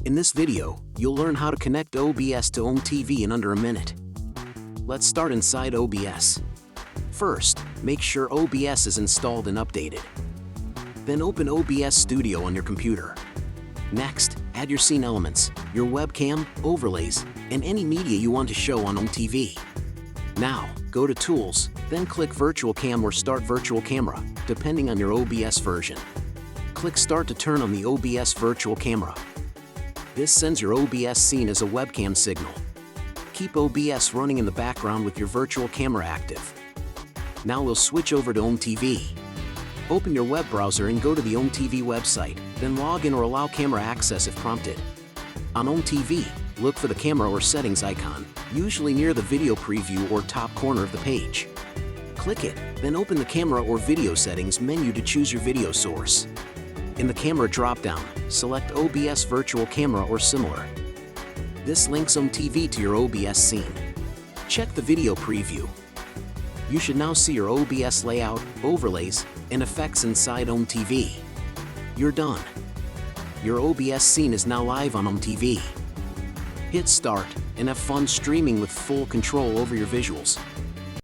In this video, you'll learn how to connect OBS to OmeTV in under a minute. Let's start inside OBS. First, make sure OBS is installed and updated. Then open OBS Studio on your computer. Next, add your scene elements, your webcam, overlays, and any media you want to show on OmeTV. Now, go to Tools, then click Virtual Cam or Start Virtual Camera, depending on your OBS version. Click Start to turn on the OBS Virtual Camera. This sends your OBS scene as a webcam signal. Keep OBS running in the background with your virtual camera active. Now we'll switch over to OmeTV. Open your web browser and go to the OmeTV website, then log in or allow camera access if prompted. On OmeTV, look for the camera or settings icon, usually near the video preview or top corner of the page. Click it, then open the camera or video settings menu to choose your video source. In the camera drop-down, select OBS Virtual Camera or similar. This links OmeTV to your OBS scene. Check the video preview. You should now see your OBS layout, overlays, and effects inside OmeTV. You're done. Your OBS scene is now live on OmeTV. Hit start and have fun streaming with full control over your visuals.